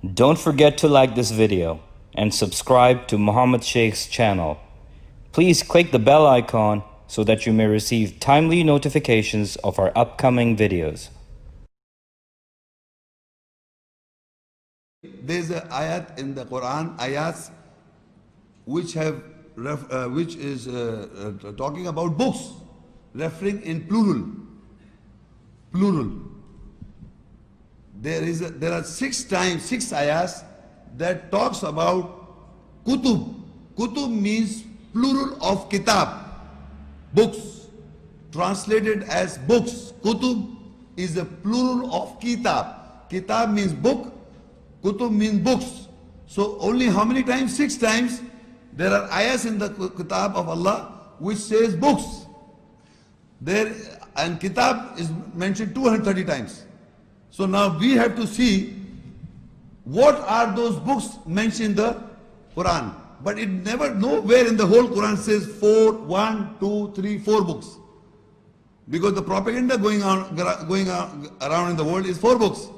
Don't forget to like this video and subscribe to Muhammad Sheikh's channel. Please click the bell icon so that you may receive timely notifications of our upcoming videos. There's an ayat in the Quran, ayats which is talking about books, referring in plural. There are six ayahs that talks about kutub. Kutub means plural of kitab, books, translated as books. Kutub is a plural of kitab. Kitab means book, kutub means books. So only how many times? 6 times. There are ayahs in the kitab of Allah which says books. And kitab is mentioned 230 times. So now we have to see what are those books mentioned in the Quran. But it never, nowhere in the whole Quran says 1, 2, 3, 4 books. Because the propaganda going around in the world is 4 books.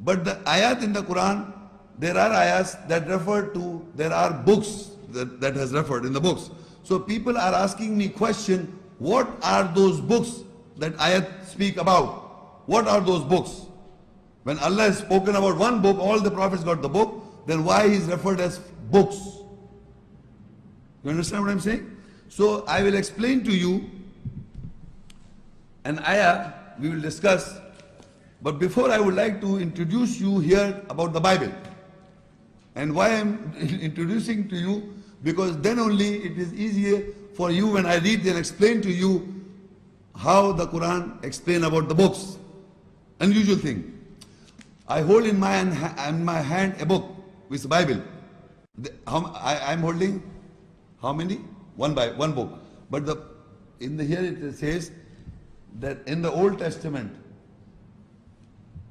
But the ayat in the Quran, there are ayats that refer to, there are books that has referred in the books. So people are asking me question, what are those books that ayat speak about? What are those books? When Allah has spoken about one book, all the prophets got the book, then why he is referred as books? You understand what I'm saying? So I will explain to you an ayah we will discuss. But before, I would like to introduce you here about the Bible. And why I'm introducing to you, because then only it is easier for you when I read and explain to you how the Quran explain about the books. Unusual thing. I hold in my hand a book with the Bible. I'm holding how many? One book. But here it says that in the Old Testament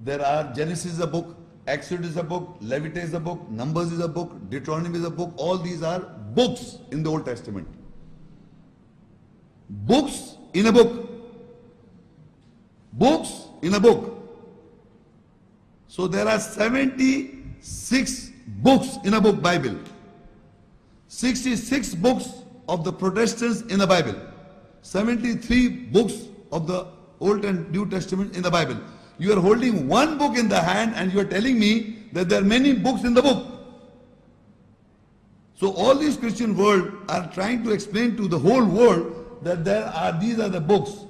there are Genesis is a book, Exodus is a book, Leviticus is a book, Numbers is a book, Deuteronomy is a book. All these are books in the Old Testament. Books in a book. Books in a book. So there are 76 books in a book, Bible. 66 books of the Protestants in the Bible. 73 books of the Old and New Testament in the Bible. You are holding one book in the hand and you are telling me that there are many books in the book. So all these Christian world are trying to explain to the whole world that these are the books.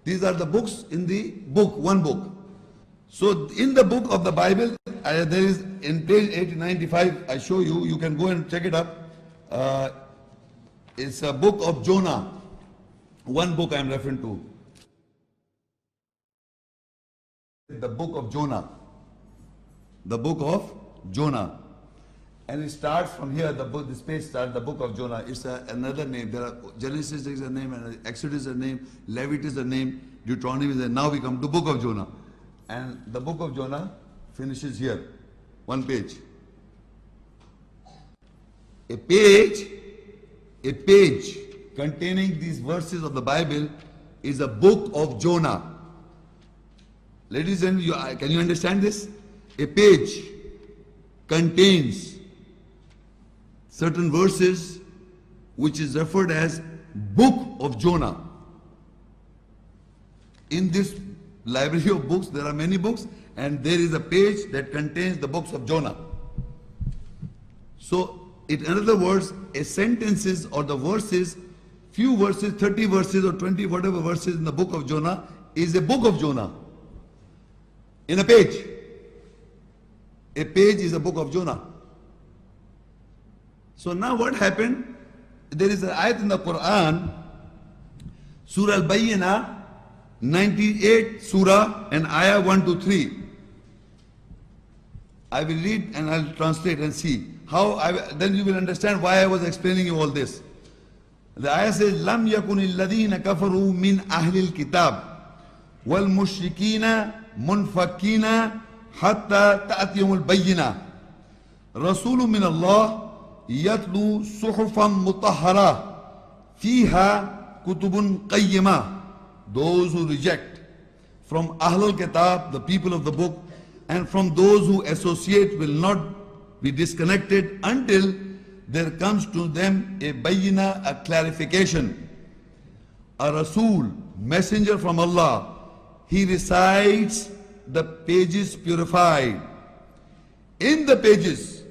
These are the books in the book, one book. So in the book of the Bible, there is in page 895, I show you, you can go and check it up. It's a book of Jonah. One book I am referring to. The book of Jonah. The book of Jonah. And it starts from here, this page starts, the book of Jonah. It's another name. There are Genesis is a name, and Exodus is a name, Leviticus is a name, Deuteronomy is a name. Now we come to book of Jonah. And the book of Jonah finishes here. One page. A page containing these verses of the Bible is a book of Jonah. Ladies and gentlemen, can you understand this? A page contains certain verses which is referred as book of Jonah. In this library of books, there are many books, and there is a page that contains the books of Jonah. So, in other words, a sentences or the verses, few verses, 30 verses or 20 whatever verses in the book of Jonah is a book of Jonah. In a page. A page is a book of Jonah. So now what happened? There is an ayat in the Quran, Surah Al-Bayyinah, 98 Surah and Ayah 1 to 3. I will read and I'll translate and see then you will understand why I was explaining you all this. The ayah says, لَمْ يَكُنِ الَّذِينَ كَفَرُوا مِنْ أَهْلِ الْكِتَابِ وَالْمُشْرِكِينَ مُنْفَكِّينَ حَتَّى تَأْتِيَهُمُ الْبَيِّنَةُ رَسُولٌ مِّنَ اللَّهِ يَتْلُو صُحُفًا مُطَهَّرَةً فِيهَا كُتُبٌ قَيِّمَةٌ. Those who reject from Ahlul Kitab, the people of the book, and from those who associate will not be disconnected until there comes to them a bayyina, a clarification. A Rasul, messenger from Allah, he recites the pages purified. In the pages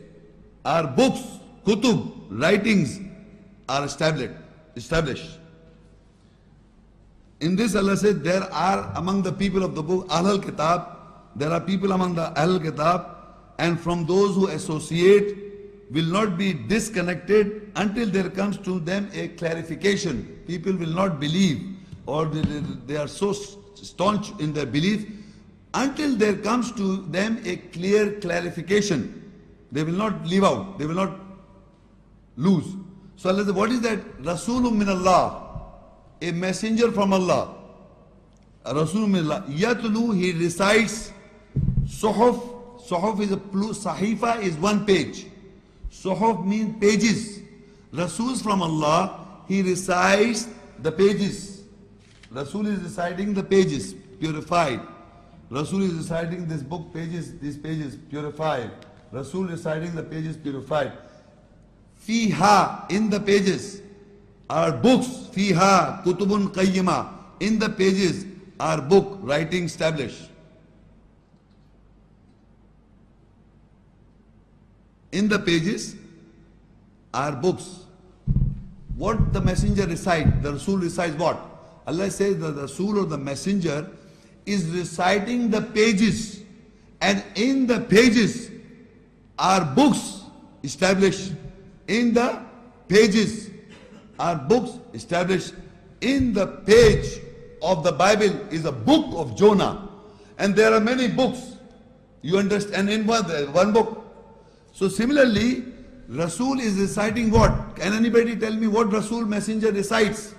are books, kutub, writings are established. In this Allah said, there are among the people of the book, Ahlul Kitab, there are people among the Ahlul Kitab, and from those who associate will not be disconnected until there comes to them a clarification. People will not believe, or they are so staunch in their belief, until there comes to them a clear clarification. They will not leave out, they will not lose. So Allah says, what is that? Rasulun min Allah, a messenger from Allah. A Rasulun min Allah. Yatlu, he recites. Suhuf, Suhuf is a Sahifa is one page. Suhuf means pages. Rasuls from Allah, he recites the pages. Rasul is reciting the pages, purified. Rasul is reciting this book pages, these pages purified. Rasul reciting the pages purified. Fiha, in the pages are books. Fiha kutubun qayyima, in the pages are book, writing established. In the pages are books. What the messenger recites, the Rasul recites what? Allah says that the Rasul or the messenger is reciting the pages, and in the pages are books established. In the pages are books established. In the page of the Bible is a book of Jonah, and there are many books. You understand? And in one book. So similarly, Rasul is reciting what? Can anybody tell me what Rasul messenger recites?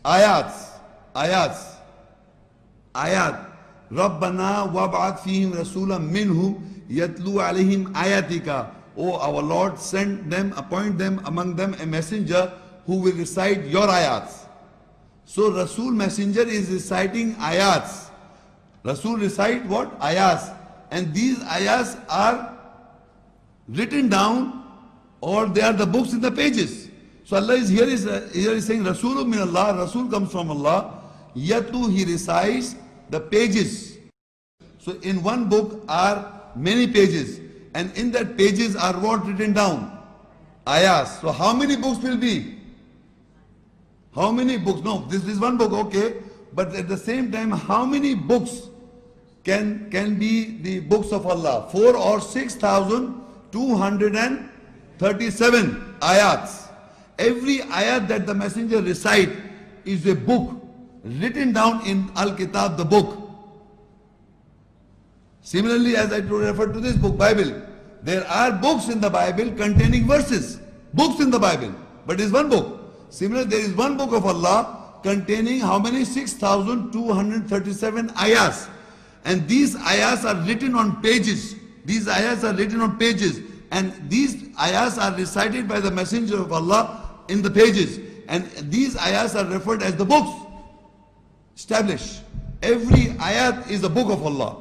Ayats. Rabbana wab'ath fihim rasulam minhum yatlu alayhim ayatika. O our Lord, send them, appoint them among them a messenger who will recite your ayats. So Rasul messenger is reciting ayats. Rasul recite what? Ayats. And these ayats are written down, or they are the books in the pages. So Allah is here is saying Rasulun min Allah, Rasul comes from Allah. Yatlu, he recites the pages. So in one book are many pages, and in that pages are what written down? Ayahs. So how many books will be? How many books? No, this is one book, okay. But at the same time, how many books can be the books of Allah? 4 or 6,237 ayats. Every ayat that the messenger recite is a book written down in Al-Kitab, the book. Similarly, as I referred to this book, Bible, there are books in the Bible containing verses. Books in the Bible, but it is one book. Similarly, there is one book of Allah containing how many? 6,237 ayahs. And these ayahs are written on pages. These ayahs are written on pages. And these ayahs are recited by the Messenger of Allah in the pages. And these ayahs are referred as the books. Established. Every ayat is a book of Allah.